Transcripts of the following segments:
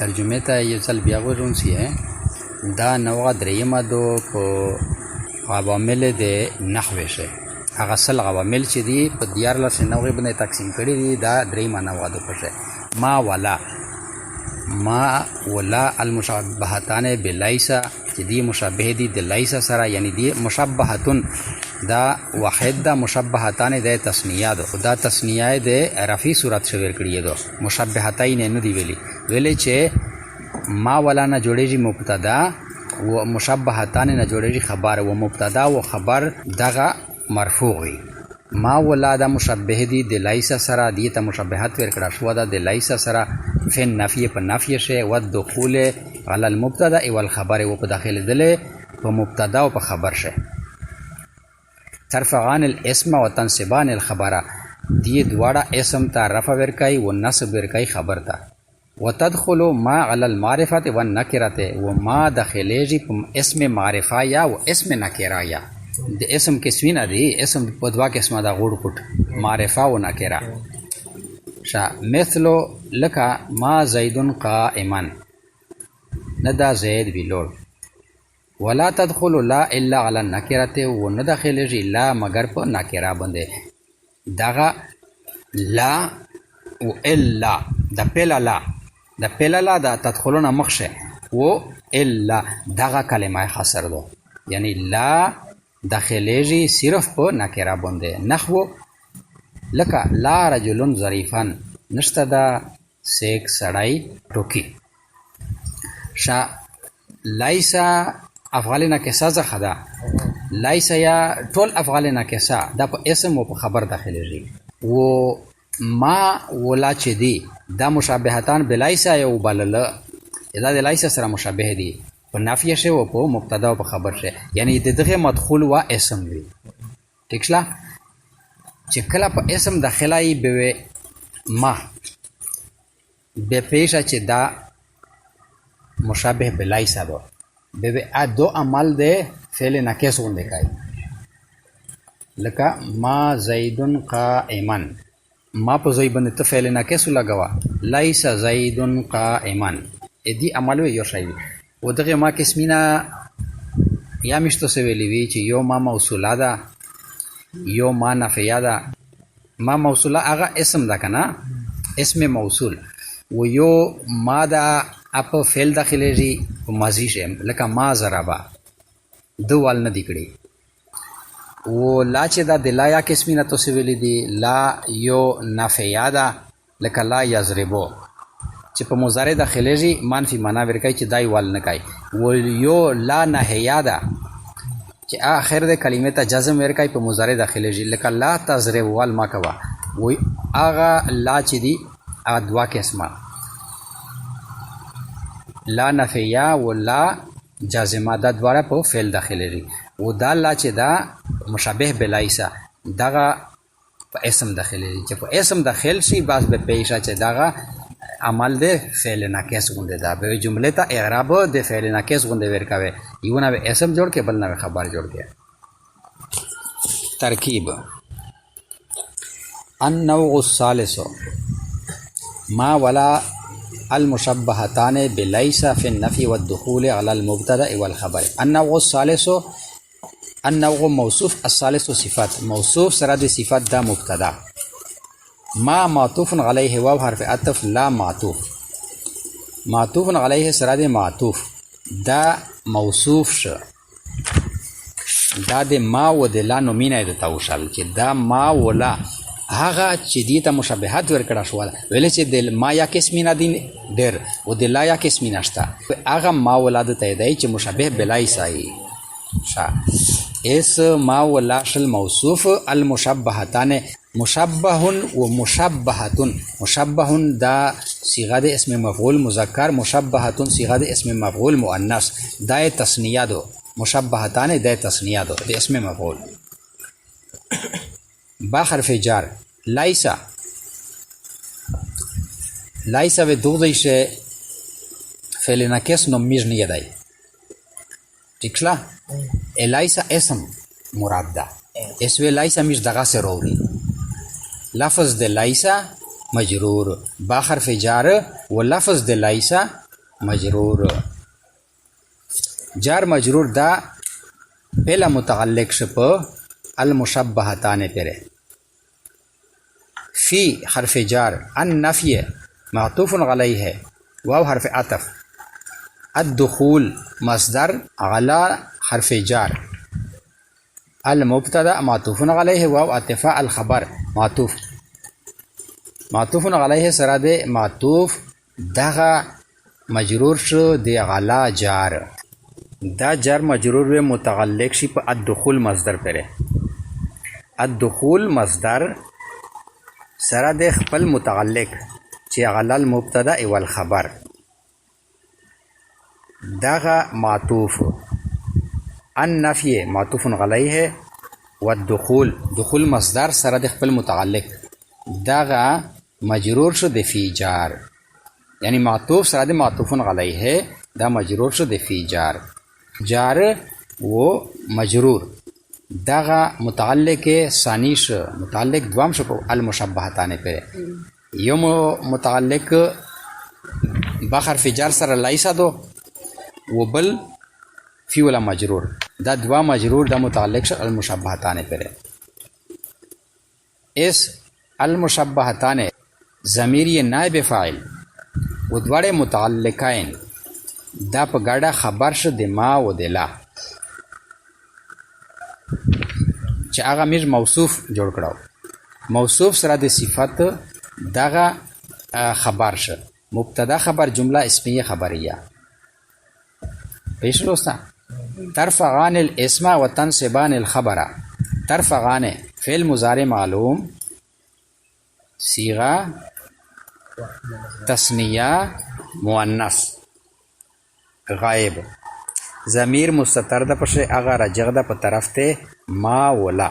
ترجمه ته یو ځل بیا ورونسي دا نوغه دریمه دو په عوامل د نحوه شه هغه سل عوامل چې دي په 14 نوغه باندې تقسیم کړي دي دا دریمه نوغه دو پشه ما ولا المشابهتان بلیسا چې دی مشابه دي د لیسا سره یعنی دی مشابهتون دا واحد دا مشابهتان د تسنیه ده دا تسنیه د رفی صورت شویر کړي دو مشابهتین نه دی ویلې چې ما ولا نه جوړیږي مبتدا و مشابهتان نه جوړیږي خبر و مبتدا و خبر دغه مرفوع وي ما ولا دا مشابه دي د لیسا سره دی ته مشابهت ور کړه شو دا د لیسا سره فن نفی په نفی شه و دخول علی المبتدا والخبر و په داخله دله په مبتدا او په خبر شه ترفعان الاسم و تنصبان الخبر دی دواړه اسم ته رفع ور کوي و نصب ور کوي خبر ته وتدخل ما على المعرفه والنكره وما داخليږي په اسم معرفه یا و اسم نکره یا د اسم قسمونه دي اسم په دوا قسمه دا غوړ پټ معرفه و نکره شا مثلو لکا ما زیدن قائما ندا زید بلور ولا تدخل لا الا على النكره و ندخلږي لا مگر په نکره باندې دغه لا و الا د پلا دا تدخلون مخشه و الا دغه کلمه خسر دو یعنی لا داخليږي صرف په نکره باندې نحو لکه لا رجل ظریفا نشته دا سیک سړی ټوکی شا لیسا افعال ناقصه ځخه ده لیسا یا ټول افعال ناقصه دا په اسم او په خبر داخليږي و ما ولا چې دی دا مشابهتان بلیسا یو بلل دا د لیسا سره مشابه دي په نافیه شه او په مبتدا او په خبر شه یعنی دغه مدخول و اسم وي ٹھیک شلا چې کله په اسم داخلای به ما به پیشه چې دا مشابه بلیسا دو به ادو عمل ده فعل ناقص غونډه کوي لکه ما زیدن قائما ما په زید باندې ته فعل ناقص لګوا لیس زیدن قائما ادي عمل یو شی و دغه ما قسمینا یا مشتو سویلی وی چې یو ما موصوله ده یو ما نافیه ده ما موصوله هغه اسم ده کنه اسم موصول و یو ما ده اپ فعل داخليږي په ماضی شه لکه ما ضربا دو ول نه دکړي و لا چې دا د لا یا قسمینا تو سویلی دی لا یو نافیه ده لکه لا یضربو چې په مضارع داخليږي منفي معنا ورکړي چې دای ول نه کوي و یو لا نهیا ده چې اخر د کلمې ته جزم ورکړي په مضارع داخليږي لکه لا تضرب ول ما کوا و اغه لا چې دی ادوا قسمه لا نفیا و لا جازمه دا دواره په فعل داخليږي و دا لا چې دا مشابه بلیسا دغه په اسم داخليږي چې په اسم داخل شي باز به پیښه چې دغه عمل ده فعل ناقص غونډه ده به جمله ته اعراب د فعل ناقص غونډه ورکاوه یو نه اسم جوړ کې بل نه خبر جوړ کې ترکیب النوع الثالث ما ولا المشبهتان بليس في النفي والدخول على المبتدا والخبر النوع الثالث النوع موصوف الثالث صفات موصوف سره د صفات دا مبتدا ما معطوف علیه واو حرف عطف لا معطوف علیه سره د معطوف دا موصوف شه دا د ما و د لا نومینه د توشل چې دا ما ولا هغه چې دې ته مشابهت ورکړه شو ویل چې د ما یا قسمینا دین ډېر او د لا یا قسمینا شته هغه ما ولاد ته دی چې مشابه بلای سای شا اس ما ولا شل موصوف المشبهتان مشبه و مشبهتون مشبه دا صيغه د اسم مفعول مذکر مشبهتون صيغه د اسم مفعول مؤنث دا تثنیه دو مشبهتان دا تثنیه دو د اسم مفعول با حرف جار لیسا و دوغدیشه فعل ناقص نمیج نیه دای ٹھیک شلا لیسا اسم مراد ده اسم لیسا میش دغه سره وری لفظ د لیسا مجرور با حرف جار و لفظ د لیسا مجرور. جار مجرور دا پہلا متعلق شپ المشبہتان پرے. فی حرف جار، النفی معطوف علیہ ہے، واو حرف عطف. الدخول مصدر علی حرف جار. المبتدا معطوف علیہ واو عطف. الخبر معطوف علیہ سره د معطوف دغه مجرور شو د علا جار. دا جار مجرور و متعلق شي په الدخول مصدر پره. الدخول مصدر سره د خپل متعلق چې علا المبتدا والخبر دغه معطوف. النفی معطوف علیہ والدخول دخول مصدر سره د خپل متعلق دغه مجرور شو د فی جار، یعنی معطوف سره د معطوف علیہ دا مجرور شو د فی جار. جار و مجرور دغه متعلق ثانی شو، متعلق دوام شو په المشبهتان پرې. یو متعلق با حرف جار سره لایسا دو و بل فی ولا مجرور، دا دوا مجرور دا متعلق شو المشبهتان پرې. اس المشبهتان ضمیر یہ نائب فاعل و دوڑے متعلقین دا په ګډه خبر شو د ما و د لا چې هغه موږ موصوف جوړ کړو. موصوف سره د صفت دغه خبر شو. مبتدا خبر جمله اسمیه خبریه پیش روستا. ترفعان الاسم و تنصبان الخبر. ترفعان فعل مضارع معلوم، صیغہ تثنیہ مؤنث غائب، ضمیر مستتر ده پشه هغه راجع ده په طرف ته ما ولا.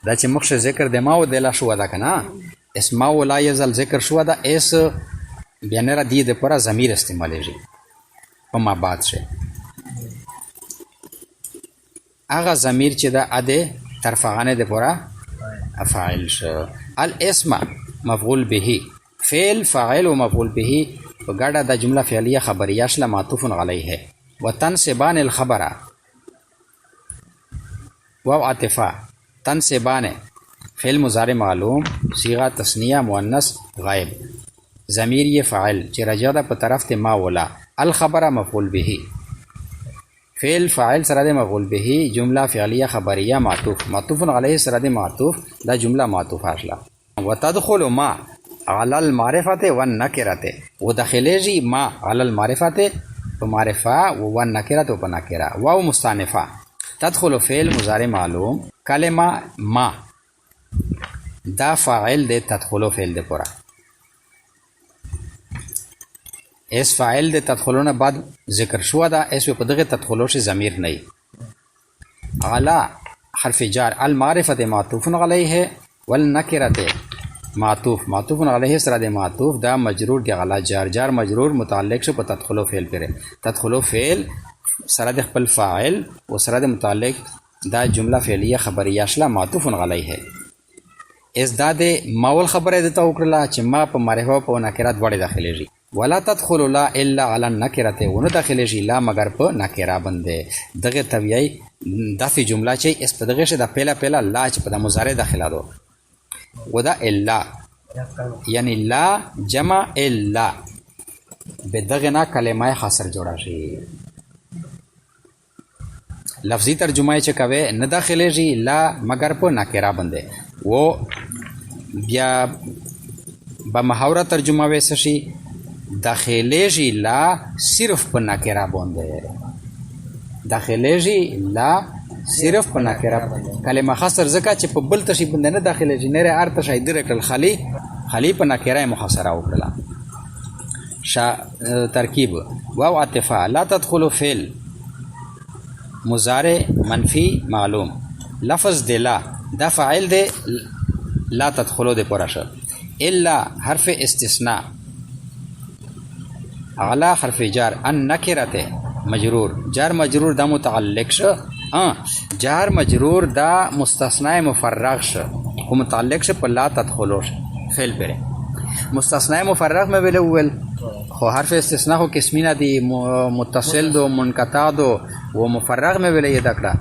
دا چې مخشه ذکر د ما و دلا شو ده کنه، اسم ما ولا یزل ذکر شو ده، اس بیان را دی د پورا ضمیر استعمالیږي په ما بعد شه. هغه ضمیر چې ده اده ترفعانه د پورا فاعل شو. الاسم مفعول به، فعل فاعل و مفعول به په ګډه د جمله فعلیه خبریه شله معطوف علیه. وتنصبان الخبر واو عاطفه. تنصبان فعل مضارع معلوم، صیغه تثنیه مؤنث غائب، ضمیر یہ فاعل چې راجع ده په طرف ته ما ولا. الخبر مفعول به، فعل فاعل سره د مفعول به، جمله فعلیه خبریه معطوف. معطوف علیه سره د معطوف دا جمله معطوف اشله. وتدخل ما على المعرفه والنکره، وداخلېږي ما على المعرفه په معرفه و نکره په نکره. واو مستانفه. تدخل فعل مضارع معلوم، کلمه ما دا فاعل د تدخل فعل د پورا. اس فاعل د تدخلونه بعد ذکر شو ده، اس په دغه تدخلو شي ضمیر نه. على حرف جار. المعرفه معطوف علیه والنکره معطوف علیه سره د معطوف دا مجرور دی علی جار. جار مجرور متعلق شو په تدخلو فعل پره. تدخلو فعل سره د خپل فاعل و سره د متعلق دا جمله فعلیه خبریه شله معطوف علیه. اس دا د ماول خبره د تو کړه چې ما په معرفه په نکرات وړي داخليږي. ولا تدخل لا الا على النکره، ونه داخليږي لا مگر په نکره باندې. دغه طبيعي دافي جمله چې اس په دغه شه د پهلا لا چې په مضارع داخله دو ودا الا، یعنی لا جمع الا بدغه نه کلمه خاصر جوړه شي. لفظی ترجمه چې کوي نه داخليږي لا مگر په نکره باندې. و بیا به محاوره ترجمه ویس شي داخليږي لا صرف په نکره باندې. داخليږي لا صرف په نکره کلمه خاصر ځکه چې په بل تشي باندې نه داخليږي، نه ارته شي درکل خالی په نکره مخاصره وکړه. ترکیب واو عاطفه. لا تدخل فعل مضارع منفی معلوم، لفظ د لا دا فاعل د لا تدخلو د پرشه. الا حرف استثناء اعلی حرف جار. ان نکرته مجرور، جار مجرور دا متعلق شو. جار مجرور دا مستثناء مفرغ شو، کو متعلق شو په لا تدخلو فعل پره. مستثنا مفرغ میں ویلے ویل خو حرف استثناء خو قسمینه دی متصل دو منقطع دو و مفرغ میں ویلے یاد کړه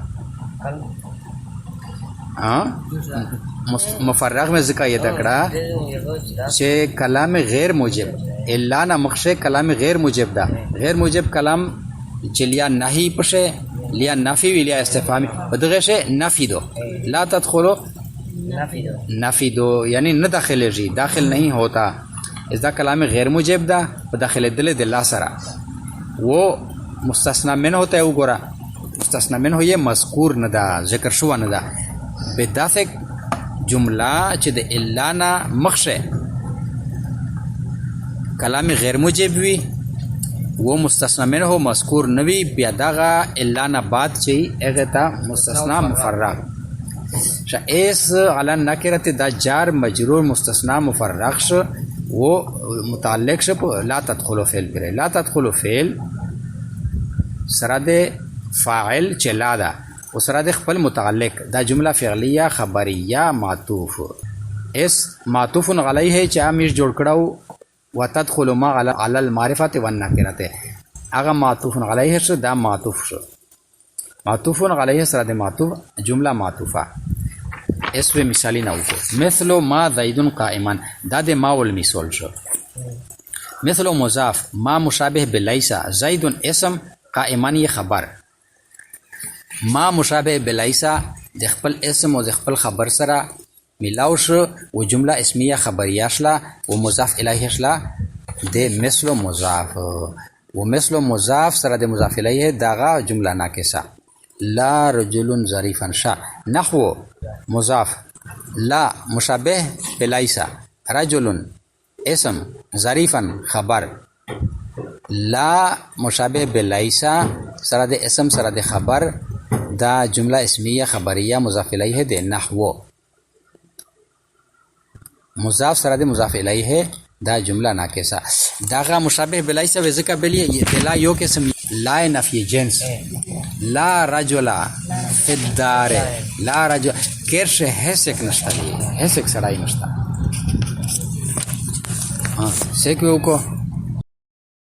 مفرغ میں ذکر یاد کړه چې کلام غیر موجب الا نه مخشه کلام غیر موجب دا غیر موجب کلام چې لیا نهی پشه لیا نفی وی لیا استفهامی بدغه شی نفی دو لا تدخلوا نفی دو یعنی نہ داخل جی داخل نہیں ہوتا اس دا کلام غیر موجب دا داخل دل دل سرا وہ مستثنا من ہوتا ہے وګورا مستثنا من هو یہ مذکور نه دا ذکر شو نه دا بدافق جمله چې د الا نه مخشه کلام غیر موجب وی وہ مستثنا من ہو مذکور نوی بیا داغا الا نه بعد چی هغه تا مستثنا مفرغ ش اس علی نکرت دا جار مجرور مستثنا مفرغ ش وہ متعلق ش لا تدخلوا فعل پر لا تدخلوا فعل سراد فاعل چلا دا و سراد خپل متعلق دا جمله فعلیه خبریه معطوف اس معطوف علیه چا مش جوړ کړو وتدخل ما على المعرفه والنكره اغه معطوف علیه شو دا معطوف شو معطوف علیه سره د معطوف جمله معطوفه اس په مثالی نه وکړو مثل ما زید قائما دا د ما ول مثال شو مثل مضاف ما مشابه بلیس زید اسم قائما ی خبر ما مشابه بلیس د خپل اسم او د خپل خبر سره ملاو شو و جمله اسمیه خبریه شلا و مضاف الیه شلا د مثل مضاف و مثل مضاف سره د مضاف الیه داغه جمله ناقصه لا رجل ظریفا شا نحو مضاف لا مشابه بلیس رجل اسم ظریفا خبر لا مشابه بلیس سره د اسم سره د خبر دا جمله اسمیه خبریه مضاف الیه د نحو مضاف سره د مضاف الیه دا جمله ناقصه داغه مشابه بلیس و ذکر بلیه بلا یو قسم لا نفی جنس لا رجل فی الدار لا رجل کرش هسک نشتا هسک سړای نشتا ها سکو کو